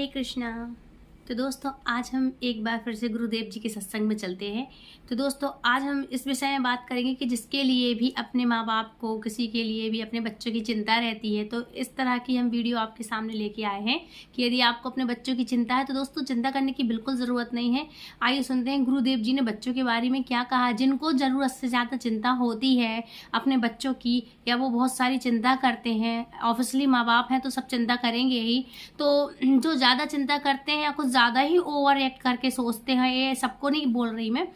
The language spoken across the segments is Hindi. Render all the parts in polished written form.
हरे कृष्णा। तो दोस्तों आज हम एक बार फिर से गुरुदेव जी के सत्संग में चलते हैं। तो दोस्तों आज हम इस विषय में बात करेंगे कि जिसके लिए भी अपने माँ बाप को, किसी के लिए भी अपने बच्चों की चिंता रहती है, तो इस तरह की हम वीडियो आपके सामने लेके आए हैं कि यदि आपको अपने बच्चों की चिंता है तो दोस्तों चिंता करने की बिल्कुल ज़रूरत नहीं है। आइए सुनते हैं गुरुदेव जी ने बच्चों के बारे में क्या कहा। जिनको ज़रूरत से ज़्यादा चिंता होती है अपने बच्चों की, या वो बहुत सारी चिंता करते हैं, ऑब्वियसली माँ बाप हैं तो सब चिंता करेंगे ही, तो जो ज़्यादा चिंता करते हैं या कुछ ज़्यादा ही ओवर एक्ट करके सोचते हैं, ये सबको नहीं बोल रही मैं,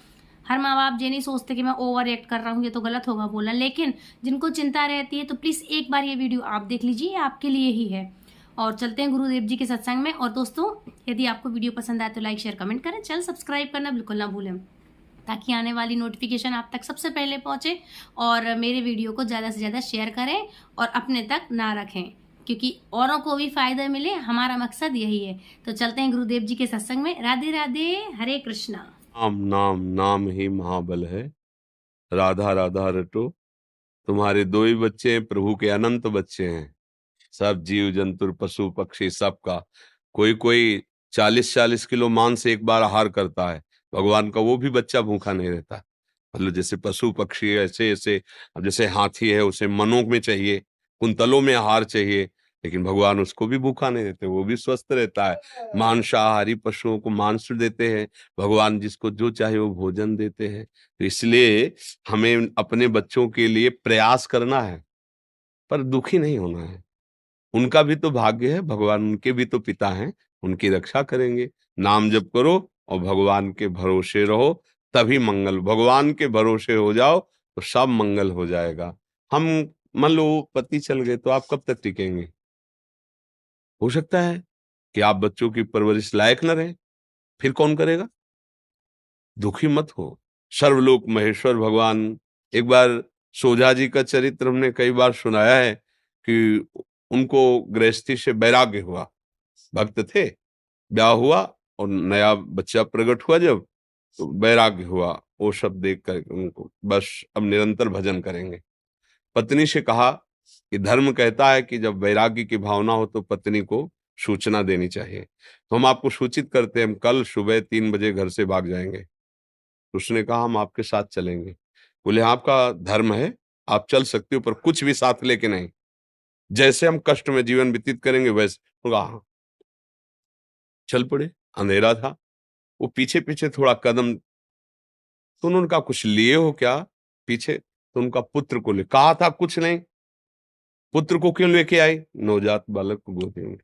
हर माँ बाप ये नहीं सोचते कि मैं ओवर एक्ट कर रहा हूँ, ये तो गलत होगा बोलना, लेकिन जिनको चिंता रहती है तो प्लीज़ एक बार ये वीडियो आप देख लीजिए, ये आपके लिए ही है। और चलते हैं गुरुदेव जी के सत्संग में। और दोस्तों यदि आपको वीडियो पसंद आए तो लाइक शेयर कमेंट करें, चैनल सब्सक्राइब करना बिल्कुल ना भूलें ताकि आने वाली नोटिफिकेशन आप तक सबसे पहले पहुंचे। और मेरे वीडियो को ज़्यादा से ज़्यादा शेयर करें और अपने तक ना रखें, क्योंकि औरों को भी फायदा मिले, हमारा मकसद यही है। तो चलते हैं गुरुदेव जी के सत्संग में। राधे राधे, हरे कृष्णा। नाम नाम नाम ही महाबल है, राधा राधा रटो। तुम्हारे दो ही बच्चे हैं, प्रभु के अनंत बच्चे हैं। सब जीव जंतु पशु पक्षी सबका कोई कोई 40-40 किलो मांस एक बार आहार करता है। भगवान का वो भी बच्चा भूखा नहीं रहता। मतलब जैसे पशु पक्षी है, ऐसे ऐसे। अब जैसे हाथी है, उसे मनों में चाहिए, कुंतलों में आहार चाहिए, लेकिन भगवान उसको भी भूखा नहीं देते, वो भी स्वस्थ रहता है। मांसाहारी पशुओं को मांस देते हैं, भगवान जिसको जो चाहे वो भोजन देते हैं। तो इसलिए हमें अपने बच्चों के लिए प्रयास करना है, पर दुखी नहीं होना है। उनका भी तो भाग्य है, भगवान उनके भी तो पिता हैं, उनकी रक्षा करेंगे। नाम जप करो और भगवान के भरोसे रहो, तभी मंगल। भगवान के भरोसे हो जाओ तो सब मंगल हो जाएगा। हम मान लो पति चल गए तो आप कब तक टिकेंगे? हो सकता है कि आप बच्चों की परवरिश लायक न रहे, फिर कौन करेगा? दुखी मत हो। सर्वलोक महेश्वर भगवान, एक बार सोझा जी का चरित्र हमने कई बार सुनाया है कि उनको गृहस्थी से वैराग्य हुआ। भक्त थे, ब्याह हुआ और नया बच्चा प्रकट हुआ, जब तो वैराग्य हुआ। वो सब देख कर उनको बस अब निरंतर भजन करेंगे। पत्नी से कहा कि धर्म कहता है कि जब वैराग्य की भावना हो तो पत्नी को सूचना देनी चाहिए। तो हम आपको सूचित करते हैं, हम कल सुबह 3 बजे घर से भाग जाएंगे। उसने कहा हम आपके साथ चलेंगे। बोले आपका धर्म है, आप चल सकते हो, पर कुछ भी साथ लेके नहीं। जैसे हम कष्ट में जीवन व्यतीत करेंगे वैसे। तो कहा हाँ। चल पड़े। अंधेरा था, वो पीछे पीछे थोड़ा कदम, तो उन्होंने कहा कुछ लिए हो क्या पीछे? तो उनका पुत्र को ले, कहा था कुछ नहीं। पुत्र को क्यों लेके आई? नवजात बालक को गोदी में।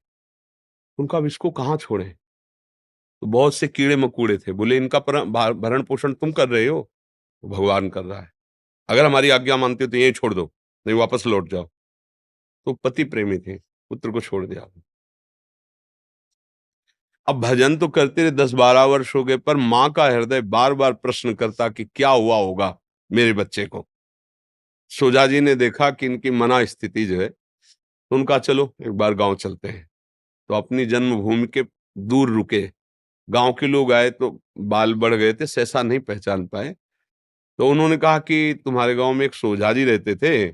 उनका अब इसको कहाँ छोड़े? तो बहुत से कीड़े मकोड़े थे। बोले इनका भरण पोषण तुम कर रहे हो? तो भगवान कर रहा है। अगर हमारी आज्ञा मानते हो तो यही छोड़ दो, नहीं वापस लौट जाओ। तो पति प्रेमी थे, पुत्र को छोड़ दिया। अब भजन तो करते रहे, 10-12 वर्ष हो गए, पर माँ का हृदय बार बार प्रश्न करता कि क्या हुआ होगा मेरे बच्चे को। सोजा जी ने देखा कि इनकी मना स्थिति जो है, तो उनका चलो एक बार गांव चलते हैं। तो अपनी जन्मभूमि के दूर रुके। गांव के लोग आए तो बाल बढ़ गए थे, सहसा नहीं पहचान पाए। तो उन्होंने कहा कि तुम्हारे गांव में एक सोझा जी रहते थे,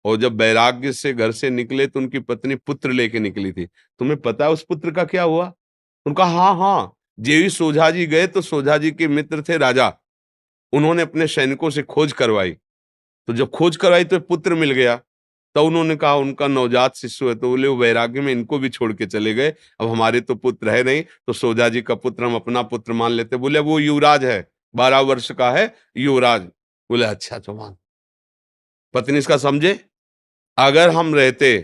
और जब वैराग्य से घर से निकले तो उनकी पत्नी पुत्र लेके निकली थी। तुम्हें पता है उस पुत्र का क्या हुआ? उनका हाँ हाँ, जेवी सोझा जी गए तो सोझा जी के मित्र थे राजा, उन्होंने अपने सैनिकों से खोज करवाई। तो जब खोज करवाई तो पुत्र मिल गया। तो उन्होंने कहा उनका नवजात शिशु है, तो बोले वो वैराग्य में इनको भी छोड़ के चले गए। अब हमारे तो पुत्र है नहीं, तो सोझा जी का पुत्र हम अपना पुत्र मान लेते। बोले वो युवराज है, 12 वर्ष का है युवराज। बोले अच्छा तो मान। पत्नी इसका समझे, अगर हम रहते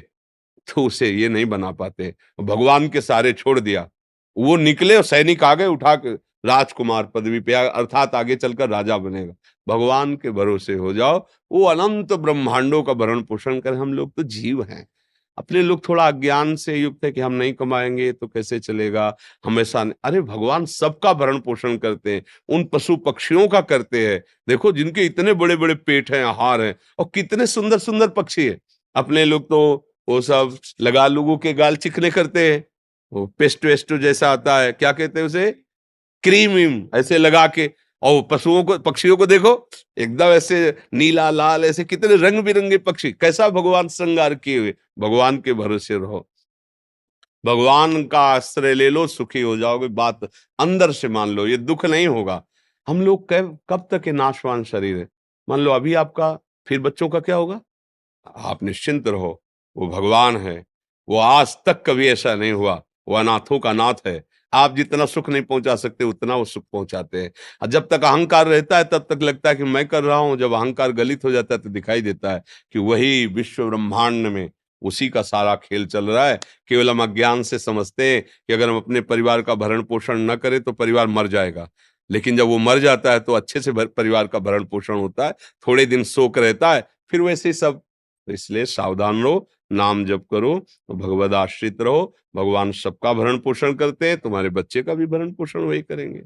तो उसे ये नहीं बना पाते। भगवान के सारे छोड़ दिया, वो निकले और सैनिक आ गए उठा के, राजकुमार पदवी पे अर्थात आगे चलकर राजा बनेगा। भगवान के भरोसे हो जाओ, वो अनंत ब्रह्मांडों का भरण पोषण कर। हम लोग तो जीव हैं, अपने लोग थोड़ा अज्ञान से युक्त है कि हम नहीं कमाएंगे तो कैसे चलेगा, हमेशा अरे भगवान सबका भरण पोषण करते हैं, उन पशु पक्षियों का करते हैं। देखो जिनके इतने बड़े बड़े पेट हैं, आहार हैं, और कितने सुंदर सुंदर पक्षी है। अपने लोग तो वो सब लगा लोगों के गाल चिकने करते हैं, वो पेस्ट वेस्ट जैसा आता है, क्या कहते हैं उसे, क्रीम वीम ऐसे लगा के। और पशुओं को, पक्षियों को देखो एकदम ऐसे नीला लाल, ऐसे कितने रंग बिरंगे पक्षी, कैसा भगवान श्रृंगार किए हुए। भगवान के भरोसे रहो। भगवान का आश्रय ले लो, सुखी हो जाओगे। बात अंदर से मान लो, ये दुख नहीं होगा। हम लोग कब तक ये नाशवान शरीर है, मान लो अभी आपका, फिर बच्चों का क्या होगा? आप निश्चिंत रहो, वो भगवान है। वो आज तक कभी ऐसा नहीं हुआ, वो अनाथों का नाथ है। आप जितना सुख नहीं पहुंचा सकते उतना वो सुख पहुंचाते हैं। और जब तक अहंकार रहता है तब तक लगता है कि मैं कर रहा हूं, जब अहंकार गलित हो जाता है तो दिखाई देता है कि वही विश्व ब्रह्मांड में उसी का सारा खेल चल रहा है। केवल हम अज्ञान से समझते हैं कि अगर हम अपने परिवार का भरण पोषण न करें तो परिवार मर जाएगा, लेकिन जब वो मर जाता है तो अच्छे से परिवार का भरण पोषण होता है, थोड़े दिन शोक रहता है, फिर वैसे ही सब। तो इसलिए सावधान रहो, नाम जप करो, भगवद आश्रित रहो। भगवान सबका भरण पोषण करते हैं, तुम्हारे बच्चे का भी भरण पोषण वही करेंगे।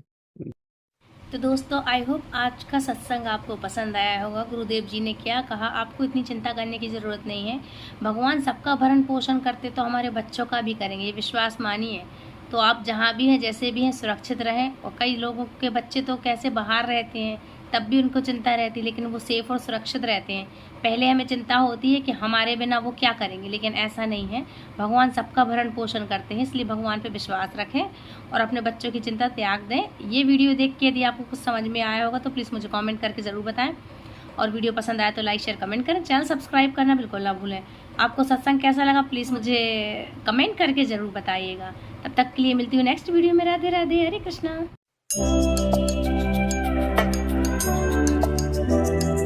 तो दोस्तों, आई होप आज का सत्संग आपको पसंद आया होगा। गुरुदेव जी ने क्या कहा, आपको इतनी चिंता करने की ज़रूरत नहीं है। भगवान सबका भरण पोषण करते तो हमारे बच्चों का भी करेंगे, ये विश्वास मानिए। तो आप जहाँ भी हैं, जैसे भी हैं, सुरक्षित रहें। और कई लोगों के बच्चे तो कैसे बाहर रहते हैं, तब भी उनको चिंता रहती है, लेकिन वो सेफ और सुरक्षित रहते हैं। पहले हमें चिंता होती है कि हमारे बिना वो क्या करेंगे, लेकिन ऐसा नहीं है। भगवान सबका भरण पोषण करते हैं, इसलिए भगवान पे विश्वास रखें और अपने बच्चों की चिंता त्याग दें। ये वीडियो देख के यदि आपको कुछ समझ में आया होगा तो प्लीज़ मुझे कमेंट करके ज़रूर बताएं। और वीडियो पसंद आया तो लाइक शेयर कमेंट करें। चैनल सब्सक्राइब करना बिल्कुल ना भूलें। आपको सत्संग कैसा लगा प्लीज़ मुझे कमेंट करके ज़रूर बताइएगा। तब तक के लिए मिलती हूँ नेक्स्ट वीडियो में। राधे राधे, हरे कृष्णा।